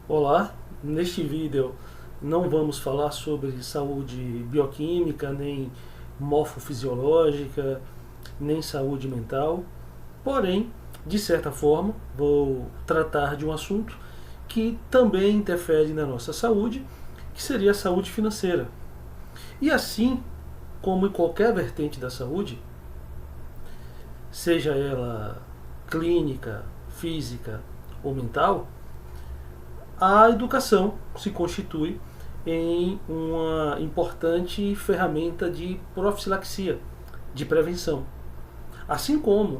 Olá, neste vídeo não vamos falar sobre saúde bioquímica, nem morfofisiológica, nem saúde mental, porém, de certa forma, vou tratar de um assunto que também interfere na nossa saúde, que seria a saúde financeira. E assim como em qualquer vertente da saúde, seja ela clínica, física ou mental, a educação se constitui em uma importante ferramenta de profilaxia, de prevenção. Assim como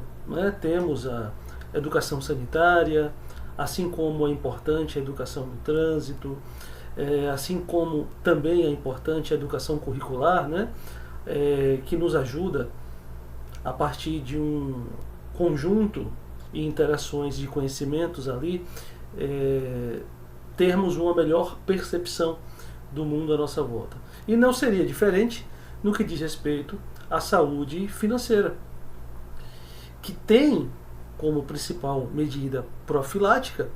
temos a educação sanitária, assim como é importante a educação no trânsito, assim como também é importante a educação curricular, que nos ajuda a partir de um conjunto e interações de conhecimentos ali, termos uma melhor percepção do mundo à nossa volta. E não seria diferente no que diz respeito à saúde financeira, que tem como principal medida profilática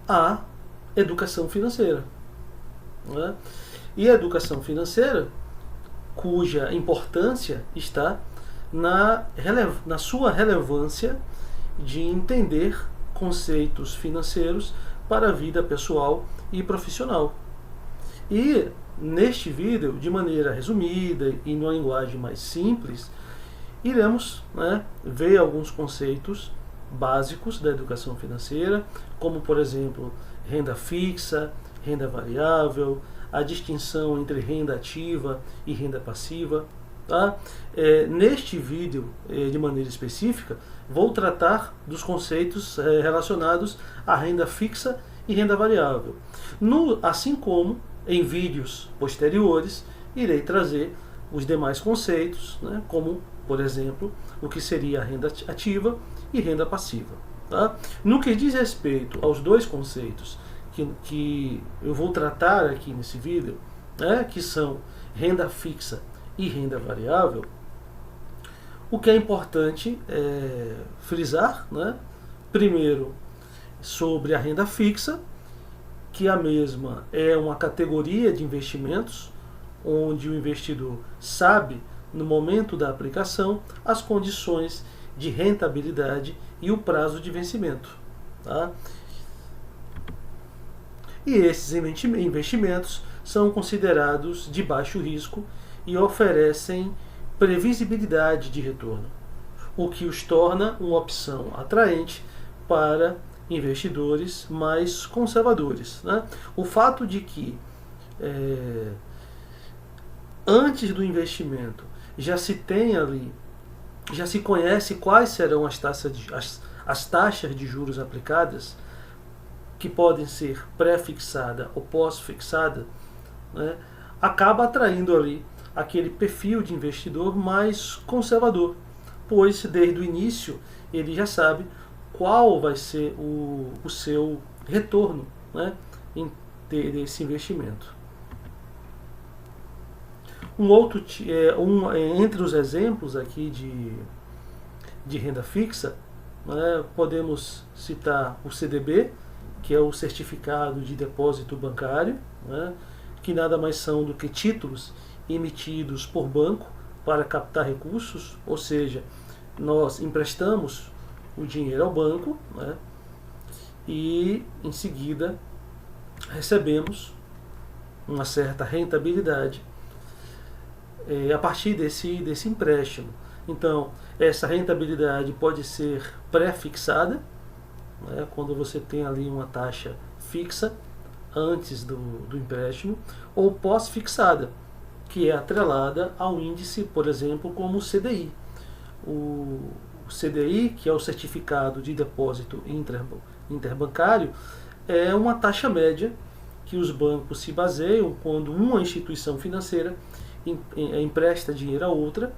a educação financeira. E a educação financeira, cuja importância está na sua relevância de entender conceitos financeiros para a vida pessoal e profissional. E neste vídeo, de maneira resumida e numa linguagem mais simples, iremos ver alguns conceitos básicos da educação financeira, como por exemplo renda fixa, renda variável, a distinção entre renda ativa e renda passiva. Neste vídeo, de maneira específica, vou tratar dos conceitos relacionados à renda fixa e renda variável. Assim como em vídeos posteriores, irei trazer os demais conceitos, como, por exemplo, o que seria a renda ativa e renda passiva. No que diz respeito aos dois conceitos que eu vou tratar aqui nesse vídeo, que são renda fixa e renda variável, o que é importante frisar, primeiro, sobre a renda fixa, que a mesma é uma categoria de investimentos onde o investidor sabe, no momento da aplicação, as condições de rentabilidade e o prazo de vencimento. E esses investimentos são considerados de baixo risco e oferecem previsibilidade de retorno, o que os torna uma opção atraente para investidores mais conservadores. O fato de que antes do investimento já se tem ali, já se conhece quais serão as taxas de juros aplicadas, que podem ser pré-fixada ou pós-fixada, acaba atraindo ali aquele perfil de investidor mais conservador, pois desde o início ele já sabe qual vai ser o seu retorno desse investimento. Entre os exemplos aqui de renda fixa, podemos citar o CDB, que é o Certificado de Depósito Bancário, que nada mais são do que títulos emitidos por banco para captar recursos, ou seja, nós emprestamos o dinheiro ao banco, e em seguida recebemos uma certa rentabilidade a partir desse empréstimo. Então, essa rentabilidade pode ser pré-fixada, quando você tem ali uma taxa fixa antes do empréstimo, ou pós-fixada, que é atrelada ao índice, por exemplo, como o CDI. O CDI, que é o Certificado de Depósito Interbancário, é uma taxa média que os bancos se baseiam quando uma instituição financeira empresta dinheiro a outra,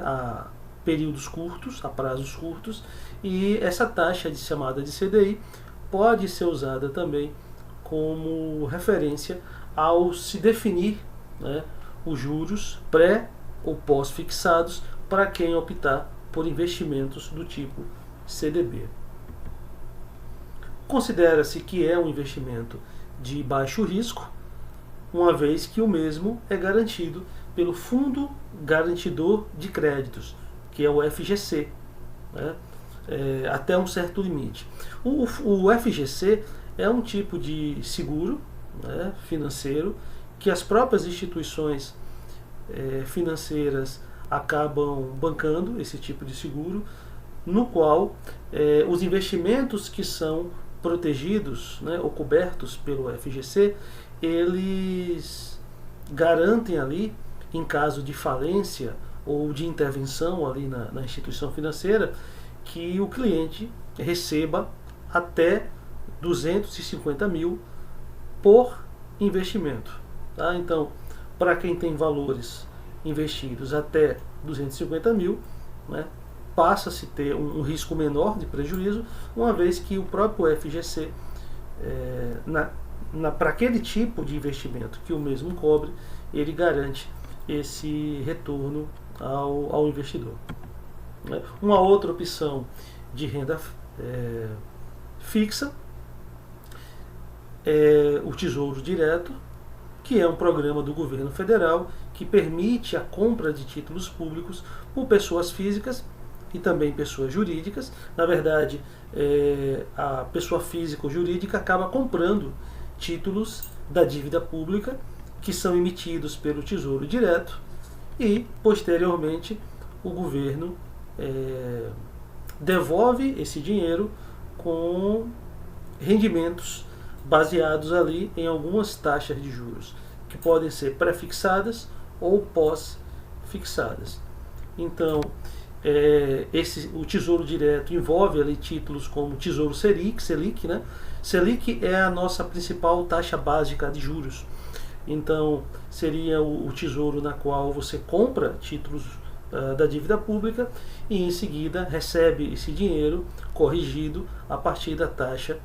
a períodos curtos, a prazos curtos, e essa taxa chamada de CDI pode ser usada também como referência ao se definir os juros pré ou pós-fixados para quem optar por investimentos do tipo CDB. considera-se que é um investimento de baixo risco, uma vez que o mesmo é garantido pelo Fundo Garantidor de Créditos, que é o FGC, né? Até um certo limite. O FGC é um tipo de seguro, né, financeiro, que as próprias instituições financeiras acabam bancando esse tipo de seguro, no qual os investimentos que são protegidos, né, ou cobertos pelo FGC, eles garantem ali, em caso de falência ou de intervenção ali na instituição financeira, que o cliente receba até 250 mil por investimento. Tá? Então, para quem tem valores investidos até 250 mil, né, passa-se a ter um risco menor de prejuízo, uma vez que o próprio FGC, para aquele tipo de investimento que o mesmo cobre, ele garante esse retorno ao investidor. Uma outra opção de renda fixa é o Tesouro Direto, que é um programa do governo federal que permite a compra de títulos públicos por pessoas físicas e também pessoas jurídicas. Na verdade, a pessoa física ou jurídica acaba comprando títulos da dívida pública que são emitidos pelo Tesouro Direto e, posteriormente, o governo devolve esse dinheiro com rendimentos baseados ali em algumas taxas de juros que podem ser pré-fixadas ou pós-fixadas. Então, o Tesouro Direto envolve ali títulos como Tesouro Selic, né? Selic é a nossa principal taxa básica de juros. Então, seria o tesouro na qual você compra títulos da dívida pública e em seguida recebe esse dinheiro corrigido a partir da taxa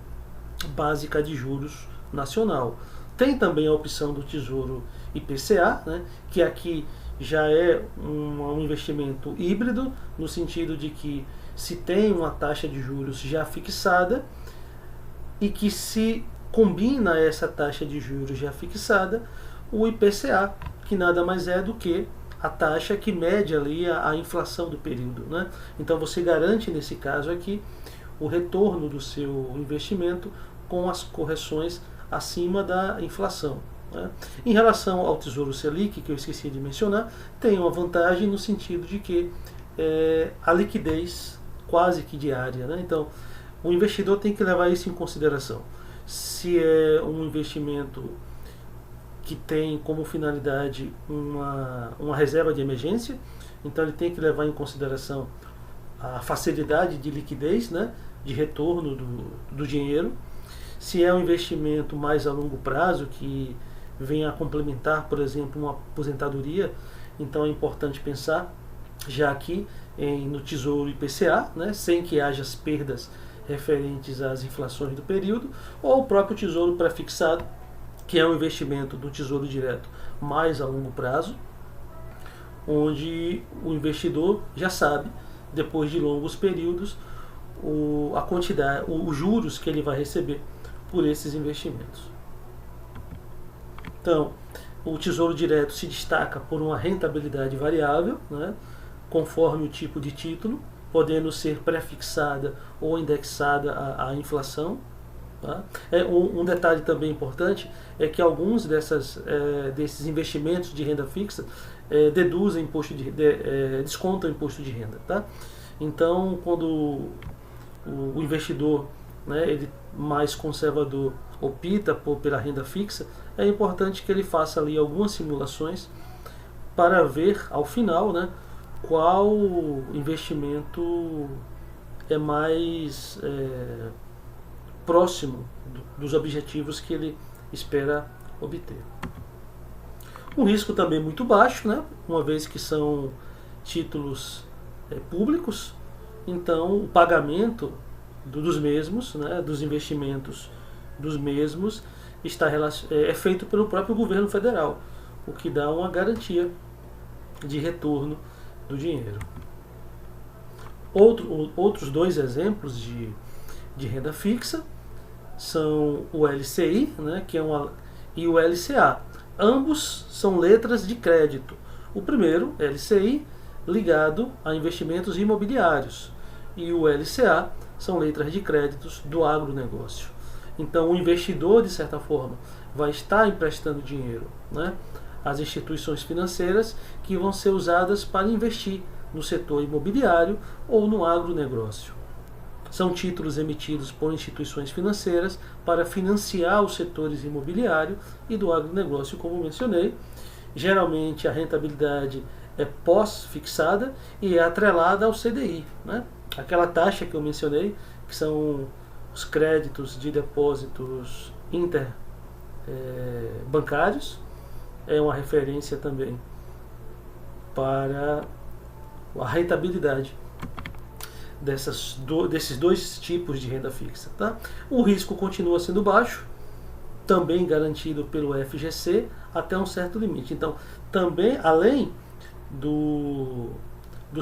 básica de juros nacional. Tem também a opção do Tesouro IPCA, né, que aqui já é um investimento híbrido, no sentido de que se tem uma taxa de juros já fixada e que se combina essa taxa de juros já fixada o IPCA, que nada mais é do que a taxa que mede ali a inflação do período, né? Então você garante nesse caso aqui o retorno do seu investimento com as correções acima da inflação, né? Em relação ao Tesouro Selic, que eu esqueci de mencionar, tem uma vantagem no sentido de que a liquidez quase que diária, né? Então o investidor tem que levar isso em consideração. Se é um investimento que tem como finalidade uma reserva de emergência, então ele tem que levar em consideração a facilidade de liquidez, né, de retorno do dinheiro. Se é um investimento mais a longo prazo, que vem a complementar, por exemplo, uma aposentadoria, então é importante pensar já aqui no Tesouro IPCA, né, sem que haja as perdas referentes às inflações do período, ou o próprio Tesouro Pré-fixado, que é um investimento do Tesouro Direto mais a longo prazo, onde o investidor já sabe, depois de longos períodos, a quantidade, os juros que ele vai receber por esses investimentos. Então, o Tesouro Direto se destaca por uma rentabilidade variável, né, conforme o tipo de título, podendo ser pré-fixada ou indexada à inflação. Tá? Um detalhe também importante é que alguns desses investimentos de renda fixa deduzem descontam imposto de renda. Tá? Então, quando o investidor, né, ele mais conservador, opta pela renda fixa, é importante que ele faça ali algumas simulações para ver ao final, né, qual investimento é mais próximo dos objetivos que ele espera obter. Um risco também muito baixo, né, uma vez que são títulos públicos, então o pagamento dos mesmos, né, dos investimentos dos mesmos, é feito pelo próprio governo federal, o que dá uma garantia de retorno do dinheiro. Outros dois exemplos de renda fixa são o LCI, né, e o LCA. Ambos são letras de crédito. O primeiro, LCI, ligado a investimentos imobiliários, e o LCA são letras de créditos do agronegócio. Então, o investidor, de certa forma, vai estar emprestando dinheiro, né, às instituições financeiras que vão ser usadas para investir no setor imobiliário ou no agronegócio. São títulos emitidos por instituições financeiras para financiar os setores imobiliário e do agronegócio, como mencionei. Geralmente a rentabilidade é pós-fixada e é atrelada ao CDI, né? Aquela taxa que eu mencionei, que são os créditos de depósitos interbancários, é uma referência também para a rentabilidade desses dois tipos de renda fixa. Tá? O risco continua sendo baixo, também garantido pelo FGC até um certo limite. Então, também, além do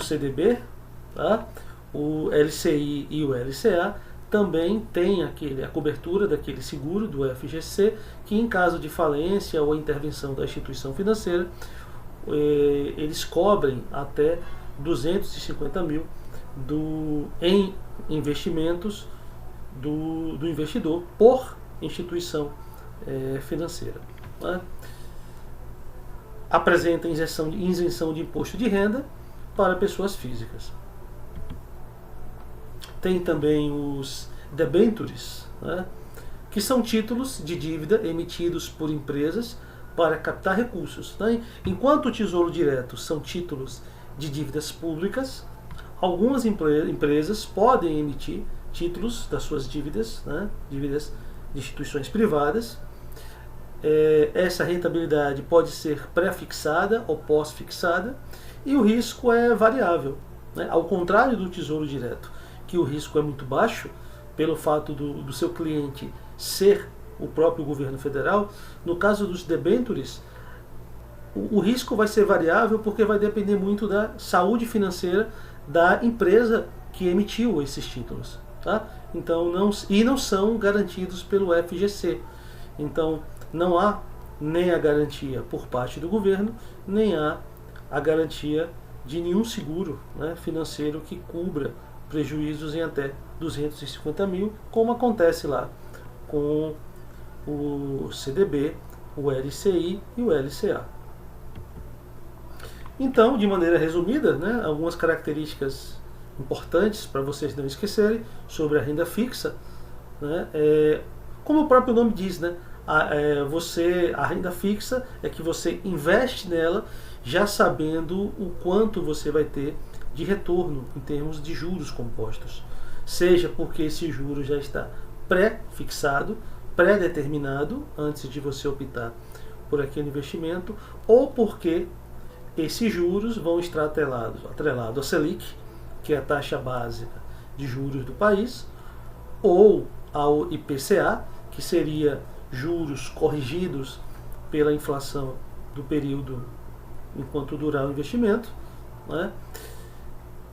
CDB, tá? O LCI e o LCA também tem a cobertura daquele seguro do FGC, que em caso de falência ou intervenção da instituição financeira, eles cobrem até 250 mil em investimentos do investidor por instituição financeira. Né? Apresenta isenção de imposto de renda para pessoas físicas. Tem também os debentures, né, que são títulos de dívida emitidos por empresas para captar recursos. Né? Enquanto o Tesouro Direto são títulos de dívidas públicas, algumas empresas podem emitir títulos das suas dívidas, né, dívidas de instituições privadas. Essa rentabilidade pode ser pré-fixada ou pós-fixada e o risco é variável. Né? Ao contrário do Tesouro Direto, que o risco é muito baixo, pelo fato do seu cliente ser o próprio governo federal, no caso dos debentures, o risco vai ser variável porque vai depender muito da saúde financeira da empresa que emitiu esses títulos. Tá? Então, não são garantidos pelo FGC. Então, não há nem a garantia por parte do governo, nem há a garantia de nenhum seguro, né, financeiro que cubra prejuízos em até 250 mil, como acontece lá com o CDB, o LCI e o LCA. Então, de maneira resumida, né, algumas características importantes para vocês não esquecerem sobre a renda fixa. Né, como o próprio nome diz, né, a renda fixa é que você investe nela já sabendo o quanto você vai ter de retorno em termos de juros compostos. Seja porque esse juro já está pré-fixado, pré-determinado antes de você optar por aquele investimento, ou porque esses juros vão estar atrelados à Selic, que é a taxa básica de juros do país, ou ao IPCA, que seria juros corrigidos pela inflação do período enquanto durar o investimento, né?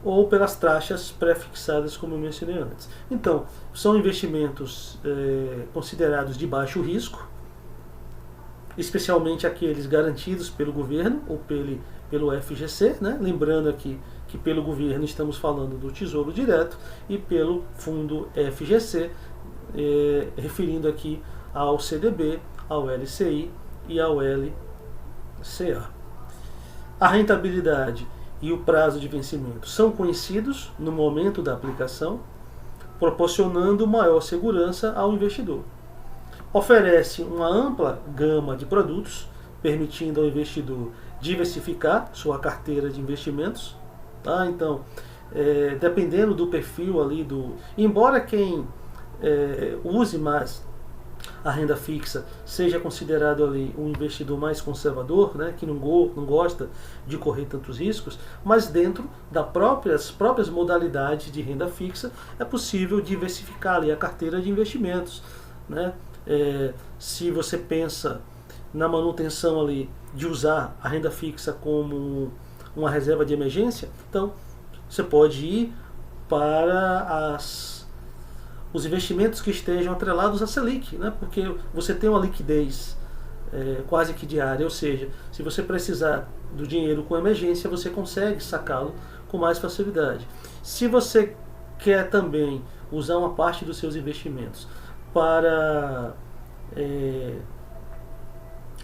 Ou pelas taxas pré-fixadas, como eu mencionei antes. Então, são investimentos considerados de baixo risco, especialmente aqueles garantidos pelo governo ou pelo FGC, né? Lembrando aqui que pelo governo estamos falando do Tesouro Direto e pelo fundo FGC, referindo aqui ao CDB, ao LCI e ao LCA. A rentabilidade e o prazo de vencimento são conhecidos no momento da aplicação, proporcionando maior segurança ao investidor. Oferece uma ampla gama de produtos, permitindo ao investidor diversificar sua carteira de investimentos. Tá? Então, dependendo do perfil ali embora quem use mais a renda fixa seja considerado ali um investidor mais conservador, né, que não gosta de correr tantos riscos, mas dentro das próprias modalidades de renda fixa é possível diversificar ali a carteira de investimentos. Né? Se você pensa na manutenção ali de usar a renda fixa como uma reserva de emergência, então você pode ir para os investimentos que estejam atrelados à Selic, né? Porque você tem uma liquidez quase que diária, ou seja, se você precisar do dinheiro com emergência, você consegue sacá-lo com mais facilidade. Se você quer também usar uma parte dos seus investimentos para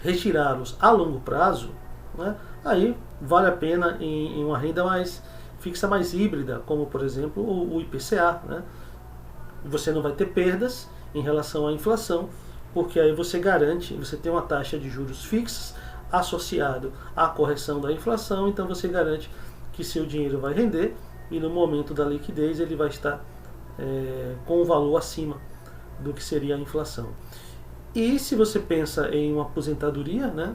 retirá-los a longo prazo, né, aí vale a pena em uma renda mais fixa, mais híbrida, como por exemplo o IPCA, né? Você não vai ter perdas em relação à inflação, porque aí você garante, você tem uma taxa de juros fixa associado à correção da inflação, então você garante que seu dinheiro vai render e no momento da liquidez ele vai estar com um valor acima do que seria a inflação. E se você pensa em uma aposentadoria, né,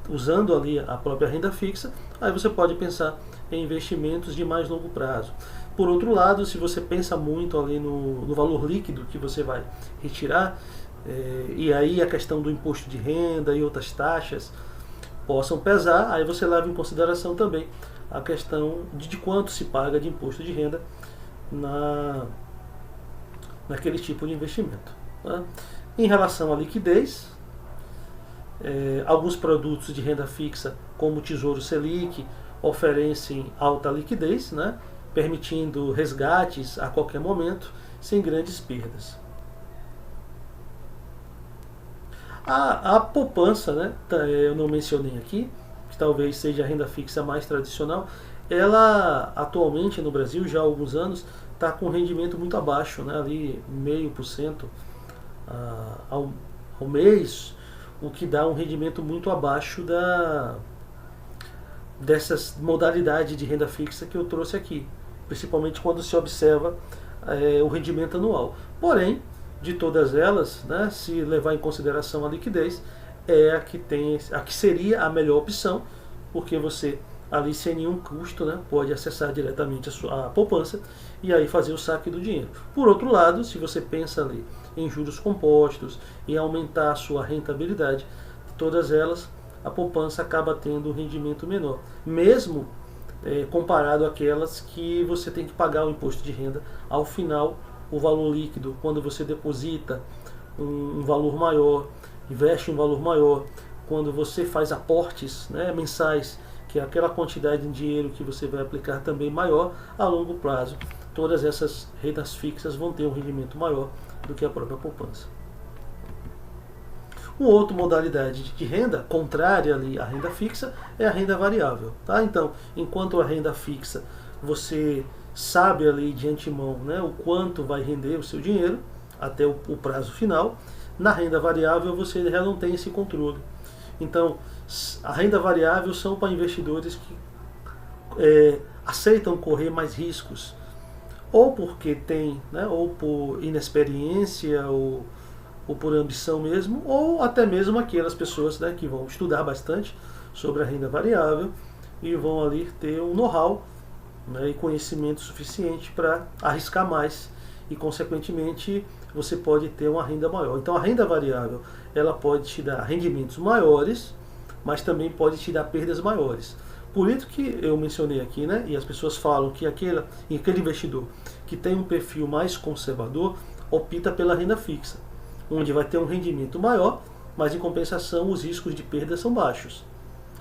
usando ali a própria renda fixa, aí você pode pensar em investimentos de mais longo prazo. Por outro lado, se você pensa muito ali no valor líquido que você vai retirar, e aí a questão do imposto de renda e outras taxas possam pesar, aí você leva em consideração também a questão de quanto se paga de imposto de renda naquele tipo de investimento. Tá? Em relação à liquidez, alguns produtos de renda fixa, como o Tesouro Selic, oferecem alta liquidez, né, permitindo resgates a qualquer momento, sem grandes perdas. A poupança, né, eu não mencionei aqui, que talvez seja a renda fixa mais tradicional, ela atualmente no Brasil, já há alguns anos, está com um rendimento muito abaixo, né, ali 0,5% ao mês, o que dá um rendimento muito abaixo dessas modalidades de renda fixa que eu trouxe aqui, principalmente quando se observa o rendimento anual. Porém, de todas elas, né, se levar em consideração a liquidez, é a que seria a melhor opção, porque você ali sem nenhum custo, né, pode acessar diretamente a poupança e aí fazer o saque do dinheiro. Por outro lado, se você pensa ali em juros compostos e aumentar a sua rentabilidade, todas elas, a poupança acaba tendo um rendimento menor, mesmo comparado àquelas que você tem que pagar o imposto de renda ao final. O valor líquido, quando você deposita um valor maior, investe um valor maior, quando você faz aportes, né, mensais, que é aquela quantidade de dinheiro que você vai aplicar também maior, a longo prazo, todas essas rendas fixas vão ter um rendimento maior do que a própria poupança. Uma outra modalidade de renda, contrária ali à renda fixa, é a renda variável. Tá? Então, enquanto a renda fixa, você sabe ali de antemão, né, o quanto vai render o seu dinheiro até o prazo final, na renda variável você já não tem esse controle. Então, a renda variável são para investidores que aceitam correr mais riscos, ou porque tem, né, ou por inexperiência, ou por ambição mesmo, ou até mesmo aquelas pessoas, né, que vão estudar bastante sobre a renda variável e vão ali ter um know-how, né, e conhecimento suficiente para arriscar mais e, consequentemente, você pode ter uma renda maior. Então, a renda variável, ela pode te dar rendimentos maiores, mas também pode te dar perdas maiores. Por isso que eu mencionei aqui, né, e as pessoas falam que aquele investidor que tem um perfil mais conservador opta pela renda fixa, onde vai ter um rendimento maior, mas em compensação os riscos de perda são baixos.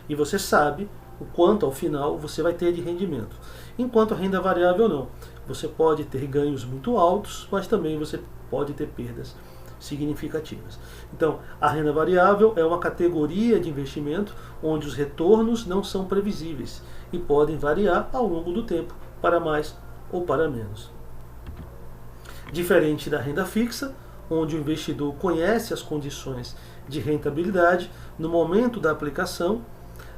E você sabe o quanto ao final você vai ter de rendimento. Enquanto a renda variável não. Você pode ter ganhos muito altos, mas também você pode ter perdas significativas. Então, a renda variável é uma categoria de investimento onde os retornos não são previsíveis e podem variar ao longo do tempo, para mais ou para menos. Diferente da renda fixa, onde o investidor conhece as condições de rentabilidade no momento da aplicação,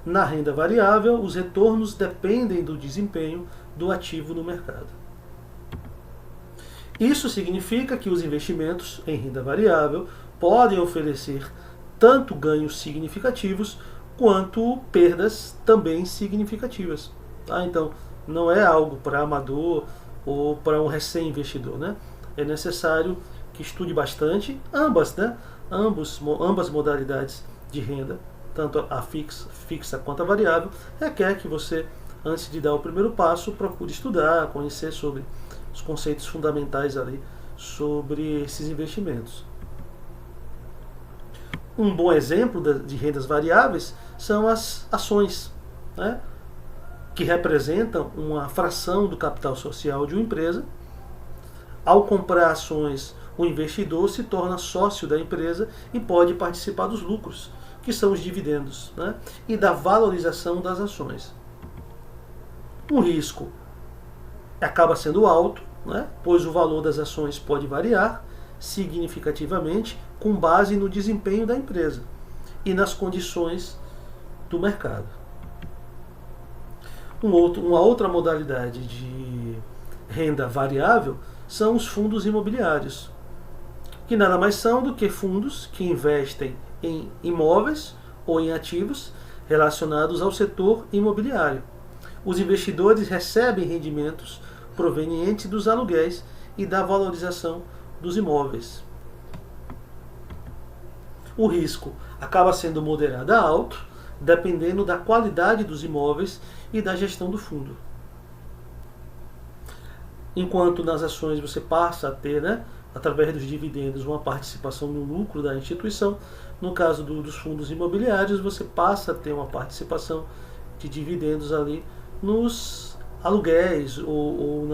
na renda variável, os retornos dependem do desempenho do ativo no mercado. Isso significa que os investimentos em renda variável podem oferecer tanto ganhos significativos quanto perdas também significativas. Tá? Então, não é algo para amador ou para um recém-investidor. Né? É necessário que estude bastante ambas modalidades de renda, tanto a fixa quanto a variável, requer que você, antes de dar o primeiro passo, procure estudar, conhecer sobre os conceitos fundamentais ali sobre esses investimentos. Um bom exemplo de rendas variáveis são as ações, né, que representam uma fração do capital social de uma empresa. Ao comprar ações, o investidor se torna sócio da empresa e pode participar dos lucros, que são os dividendos, né, e da valorização das ações. O risco acaba sendo alto, né, pois o valor das ações pode variar significativamente com base no desempenho da empresa e nas condições do mercado. Uma outra modalidade de renda variável são os fundos imobiliários, que nada mais são do que fundos que investem em imóveis ou em ativos relacionados ao setor imobiliário. Os investidores recebem rendimentos provenientes dos aluguéis e da valorização dos imóveis. O risco acaba sendo moderado a alto, dependendo da qualidade dos imóveis e da gestão do fundo. Enquanto nas ações você passa a ter, né, através dos dividendos, uma participação no lucro da instituição, no caso dos fundos imobiliários, você passa a ter uma participação de dividendos ali nos aluguéis ou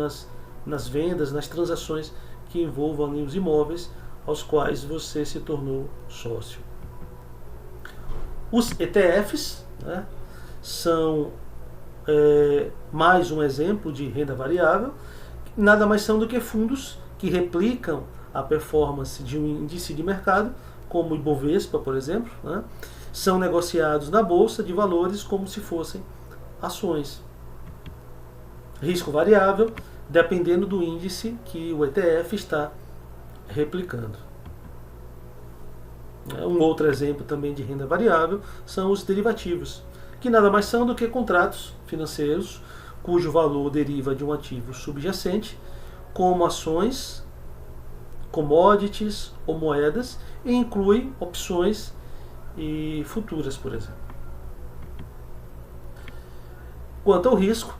nas vendas, nas transações que envolvam ali os imóveis aos quais você se tornou sócio. Os ETFs, né, são mais um exemplo de renda variável. Nada mais são do que fundos que replicam a performance de um índice de mercado, como o Ibovespa, por exemplo, né? São negociados na bolsa de valores como se fossem ações. Risco variável, dependendo do índice que o ETF está replicando. Um outro exemplo também de renda variável são os derivativos, que nada mais são do que contratos financeiros cujo valor deriva de um ativo subjacente, como ações, commodities ou moedas, e inclui opções e futuras, por exemplo. Quanto ao risco,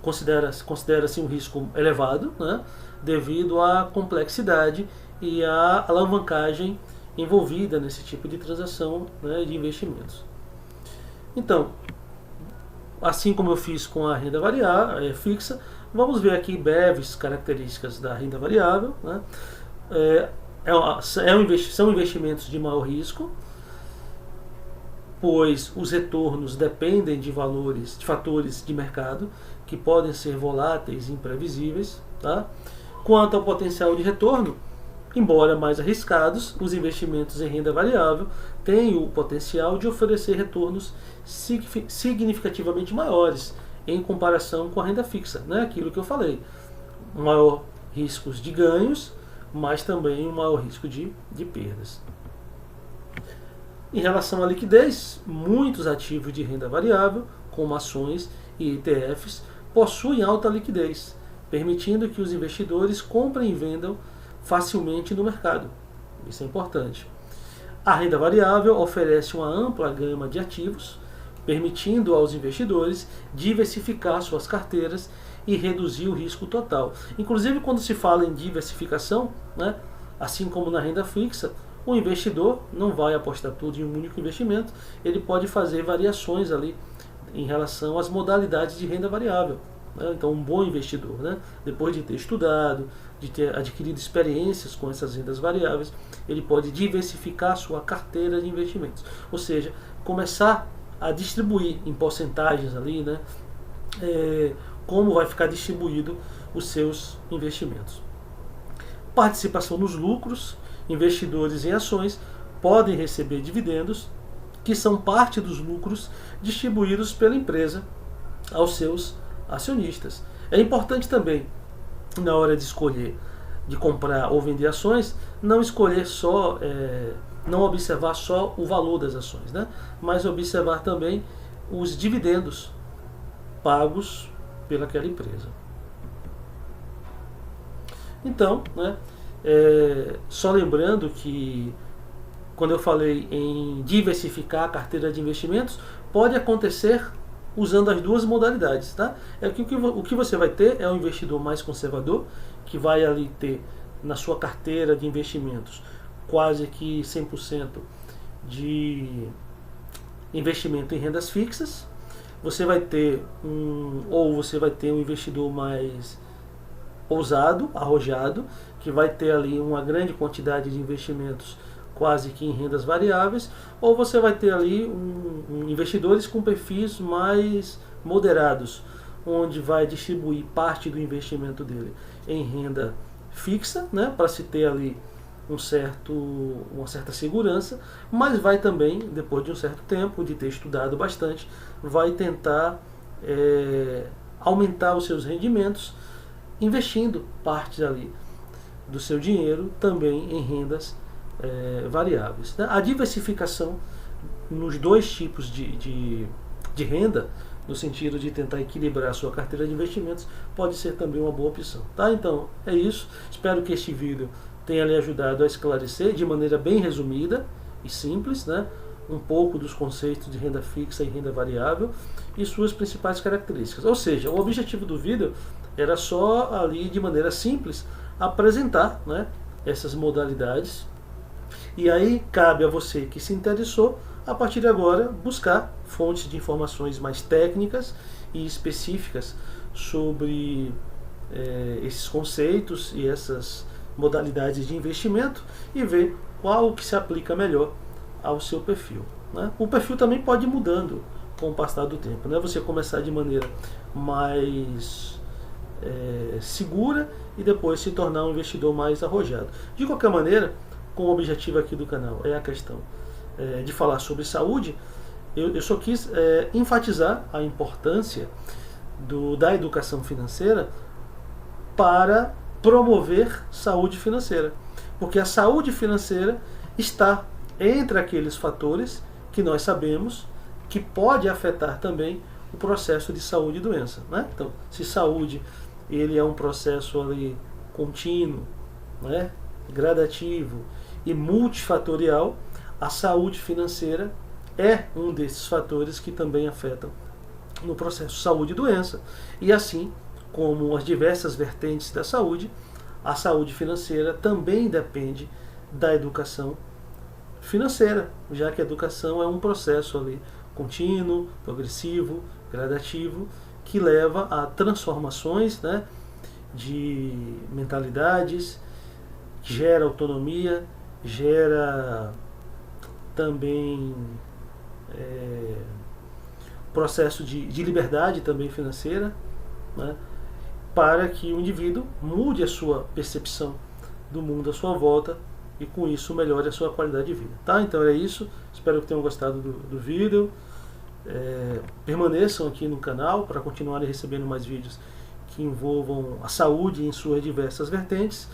considera-se um risco elevado, né, devido à complexidade e à alavancagem envolvida nesse tipo de transação, né, de investimentos. Então, assim como eu fiz com a renda variável fixa, vamos ver aqui breves características da renda variável, né? São investimentos de maior risco, pois os retornos dependem de fatores de mercado que podem ser voláteis e imprevisíveis, tá? Quanto ao potencial de retorno, embora mais arriscados, os investimentos em renda variável têm o potencial de oferecer retornos significativamente maiores em comparação com a renda fixa, né? Aquilo que eu falei, maior riscos de ganhos, mas também um maior risco de perdas. Em relação à liquidez, muitos ativos de renda variável, como ações e ETFs, possuem alta liquidez, permitindo que os investidores comprem e vendam facilmente no mercado. Isso é importante. A renda variável oferece uma ampla gama de ativos, permitindo aos investidores diversificar suas carteiras e reduzir o risco total. Inclusive, quando se fala em diversificação, né, assim como na renda fixa, o investidor não vai apostar tudo em um único investimento, ele pode fazer variações ali em relação às modalidades de renda variável. Então, um bom investidor, né, depois de ter estudado, de ter adquirido experiências com essas rendas variáveis, ele pode diversificar sua carteira de investimentos. Ou seja, começar a distribuir em porcentagens ali, né, como vai ficar distribuído os seus investimentos. Participação nos lucros. Investidores em ações podem receber dividendos, que são parte dos lucros distribuídos pela empresa aos seus acionistas. É importante também, na hora de escolher, de comprar ou vender ações, não escolher só, não observar só o valor das ações, né? Mas observar também os dividendos pagos pelaquela empresa. Então, né, só lembrando que quando eu falei em diversificar a carteira de investimentos, pode acontecer usando as duas modalidades, tá? O que você vai ter é um investidor mais conservador, que vai ali ter na sua carteira de investimentos quase que 100% de investimento em rendas fixas, você vai ter um investidor mais ousado, arrojado, que vai ter ali uma grande quantidade de investimentos quase que em rendas variáveis, ou você vai ter ali investidores com perfis mais moderados, onde vai distribuir parte do investimento dele em renda fixa, né, para se ter ali uma certa segurança, mas vai também, depois de um certo tempo, de ter estudado bastante, vai tentar aumentar os seus rendimentos, investindo parte ali do seu dinheiro também em rendas variáveis. Né? A diversificação nos dois tipos de renda, no sentido de tentar equilibrar a sua carteira de investimentos, pode ser também uma boa opção. Tá? Então, é isso. Espero que este vídeo tenha lhe ajudado a esclarecer de maneira bem resumida e simples, né, um pouco dos conceitos de renda fixa e renda variável e suas principais características. Ou seja, o objetivo do vídeo era só ali de maneira simples apresentar, né, essas modalidades, e aí cabe a você que se interessou, a partir de agora, buscar fontes de informações mais técnicas e específicas sobre esses conceitos e essas modalidades de investimento e ver qual que se aplica melhor ao seu perfil. Né? O perfil também pode ir mudando com o passar do tempo. Né? Você começar de maneira mais segura e depois se tornar um investidor mais arrojado. De qualquer maneira, com o objetivo aqui do canal é a questão de falar sobre saúde, eu só quis enfatizar a importância da educação financeira para promover saúde financeira, porque a saúde financeira está entre aqueles fatores que nós sabemos que pode afetar também o processo de saúde e doença. Né? Então, se saúde ele é um processo ali contínuo, né, gradativo e multifatorial, a saúde financeira é um desses fatores que também afetam no processo saúde e doença. E assim como as diversas vertentes da saúde, a saúde financeira também depende da educação financeira, já que a educação é um processo ali contínuo, progressivo, gradativo, que leva a transformações, né, de mentalidades, gera autonomia, gera também processo de liberdade também financeira, né, para que o indivíduo mude a sua percepção do mundo à sua volta e com isso melhore a sua qualidade de vida. Tá? Então é isso, espero que tenham gostado do vídeo. Permaneçam aqui no canal para continuarem recebendo mais vídeos que envolvam a saúde em suas diversas vertentes.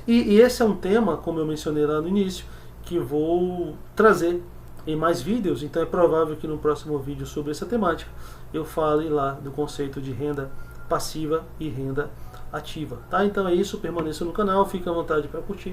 E esse é um tema, como eu mencionei lá no início, que vou trazer em mais vídeos, então é provável que no próximo vídeo sobre essa temática eu fale lá do conceito de renda passiva e renda ativa. Tá? Então é isso, permaneça no canal, fique à vontade para curtir